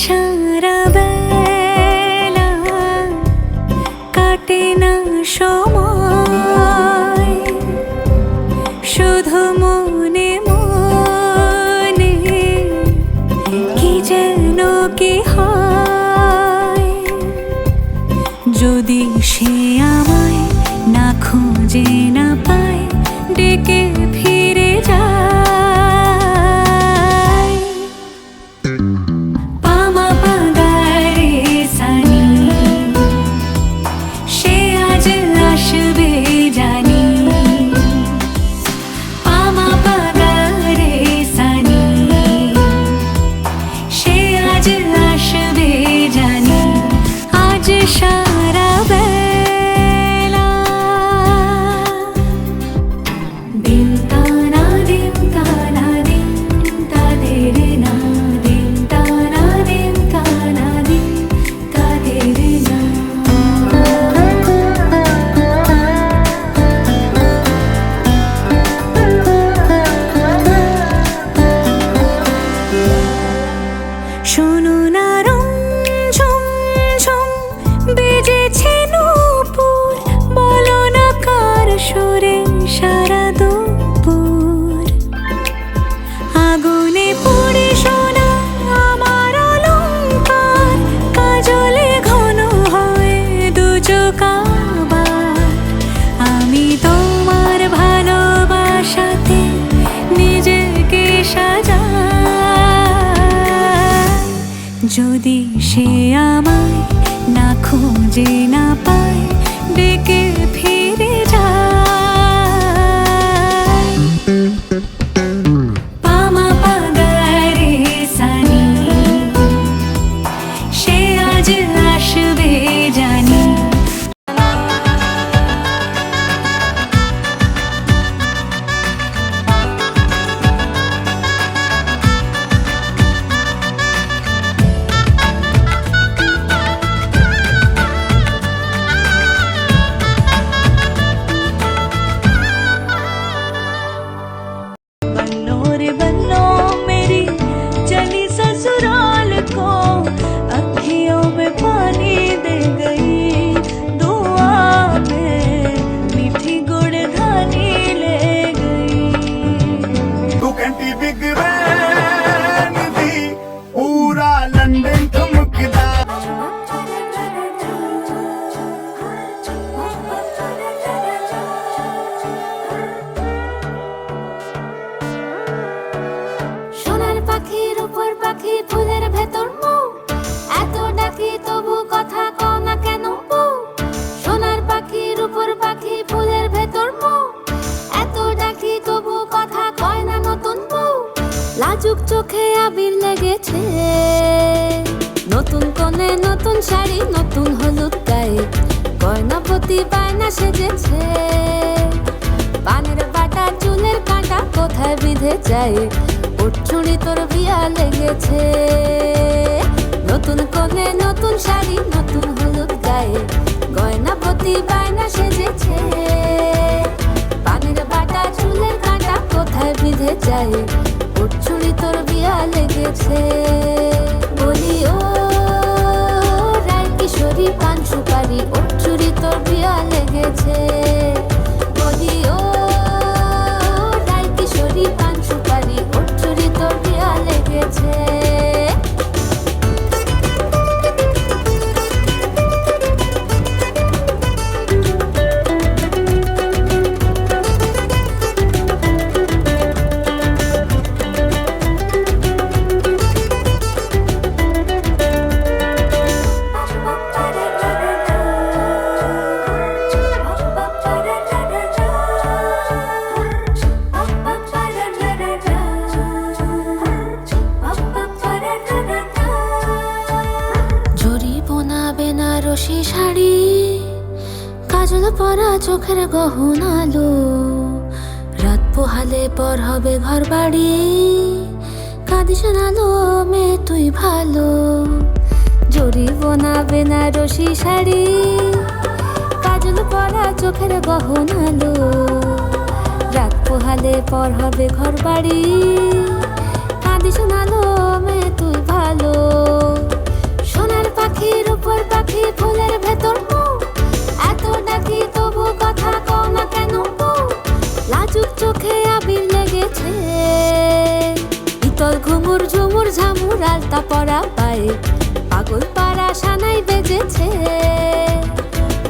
সারা বেলা কাটে না সময়, শুধু মনে মনে কি যেন কি হয়। যদি সে আমায় না খুঁজে না পায়, ডেকে ফিরে যায়। পামা পাগারে সানি, সে আজ আসবে জানি। পামা পাগারে সানি, সে আজ আসবে জানি। আজ সারা বেলা দিন তানা দিন তানা দিন তাদের না, দিন তানা দিন তানা দিন তাদের না। শোনো না রং ঝুম ঝুম বেজেছে নূপুর, বলো না কার সুরে সারা দুপুর। আগুনে পুড়ে সোনা আমার অলংকার, কাজলে ঘন হয় দু চোখ আবার। আমি তোমার ভালোবাসাতে নিজেকে সাজাই। যদি সে আমায় না খুঁজে না পায়, ডেকে ফিরে যায়। পামা পাগারে সানি, সে আজ আসবে জানি। बन्नो रे बन्नो मेरी चली ससुराल को, अखियों में पानी दे गई दुआ में मीठी गुड़ धानी ले गई। तू कंटी बिग वैन दी पूरा लंदन ठुमकदा। সোনার পাখির উপর পাখি, ফুলের ভেতর মৌ, এত ডাকি তবু কথা কও না কেন বউ। সোনার পাখির উপর পাখি, ফুলের ভেতর মৌ, এত ডাকি তবু কথা কয় না নতুন বউ। লাজুক চোখে আবির লেগেছে, নতুন কোণে নতুন শাড়ি, নতুন হলুদ গায়ে গয়না প্রতি বায়না সেজেছে। পানের বাটা চুলের কাঁটা কোথায় বিঁধে যায়, উঠছুড়ি তোর বিয়া লেগেছে। নতুন কোণে নতুন শাড়ি, নতুন হলুদ গায়ে গয়না প্রতি বায়না সেজেছে। পানের বাটা চুলের কাঁটা কোথায় বিঁধে যায়, উঠছুড়ি তোর বিয়া লেগেছে। বলি ও রায় কিশোরী পান সুপারি, উঠছুড়ি তোর বিয়া লেগেছে। বলি ও রায় কিশোরী পান সুপারি, উঠছুড়ি তোর বিয়া লেগেছে। বেনারসি শাড়ি, কাজল পরা চোখের গহনালো, রাত পোহালে পর হবে ঘর বাড়ি, কাঁদিস নালো মেয়ে তুই ভালো। জরি বোনা বেনারসি শাড়ি, কাজল পরা চোখের গহনালো, রাত পোহালে পর হবে ঘর বাড়ি, কাঁদিস নালো মেয়ে তুই ভালো। শীতল ঘুঙুর ঝুমুর ঝামুর আলতা পরা পায়ে পাগল পাড়া সানাই বেজেছে।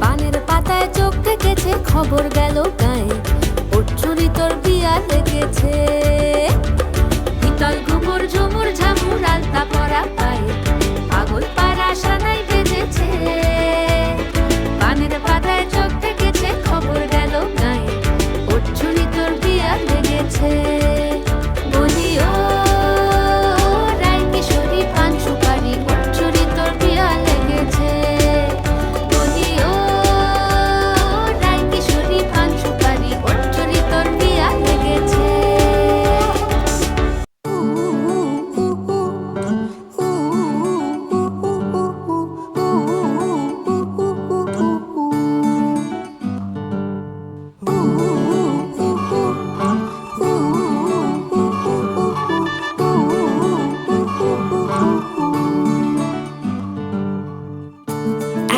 পানের পাতায় চোখ থেকেছে, খবর গেল গায়ে ওর চুরি তোর বিয়া লেগেছে। শীতল ঘুঙুর ঝুমুর ঝামুর আলতা পরা পায়ে পাগল পাড়া সানাই বেজেছে। পানের পাতায় চোখ থেকেছে, খবর গেল গায়ে ওর চুরি তোর বিয়া লেগেছে। বলি ও রায় কিশোরী পান সুপারি ওর চুরি তোর বিয়া লেগেছে। বলি ও রায় কিশোরী পান সুপারি ওর চুরি তোর বিয়া লেগেছে।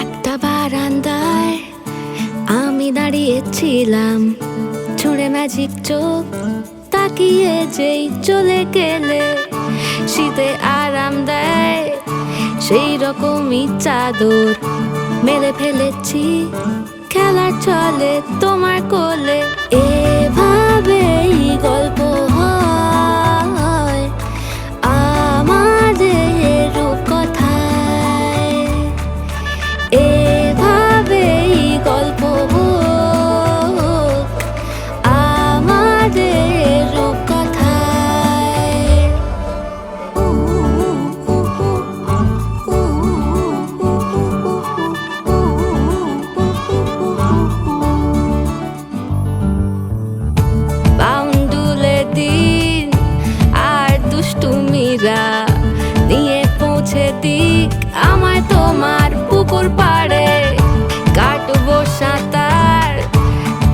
একটা বারান্দায় আমি দাঁড়িয়েছিলাম, ছুঁড়ে ম্যাজিক চোখ তাকিয়ে যেই চলে গেলে। শীতে আরাম দেয় সেই রকমই চাদর মেলে ফেলেছি, খেলার চলে তোমার কোলে। এভাবেই গল্প হয় আমাদের রূপকথায়। এভাবেই গল্প হোক আমাদের রূপকথায়। বাউন্ডুলে দিন আর দুষ্টুমিরা নিয়ে পৌঁছে দিক আমায় তোমার পুকুর পাড়ে। কাটবো সাঁতার,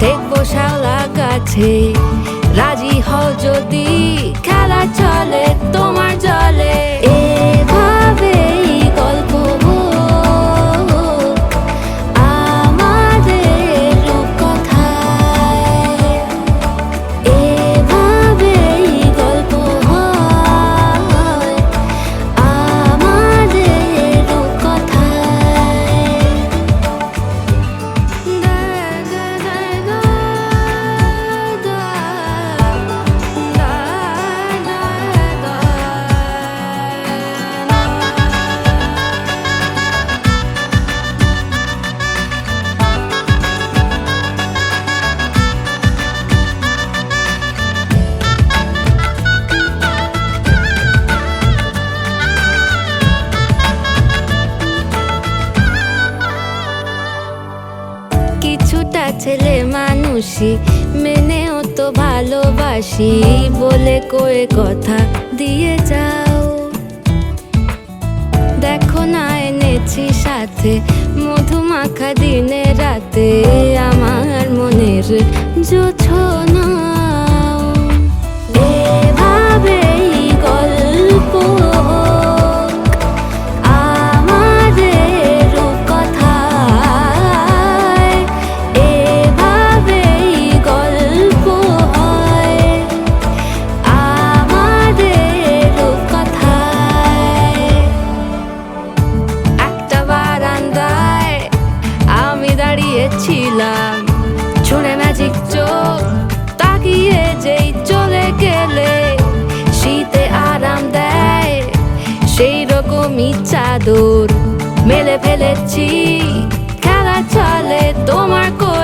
দেখবো শাওলা গাছে, রাজি হও যদি খেলা চলে তোমার জলে। এভাবেই গল্প হোক আমাদের রূপকথায়। এভাবেই গল্প হয় আমাদের রূপকথায়। কিছুটা ছেলে মানুষই মেনেও তো ভালোবাসি বলে কয়ে কথা দিয়ে যাও। দেখো না এনেছি সাথে মধুমাখা দিনে রাতে আমার মনের জোছনা। এভাবেই গল্প হোক আমাদের রূপকথায়। এভাবেই গল্প হয় আমাদের রূপকথায়। একটা বারান্দায় আমি দাঁড়িয়েছিলাম, ছুঁড়ে ম্যাজিক চোখ তাকিয়ে যেই চলে গেলে। শীতে আরাম দেয় সেই রকমই চাদর মেলে ফেলেছি, খেলা চলে তোমার কোলে।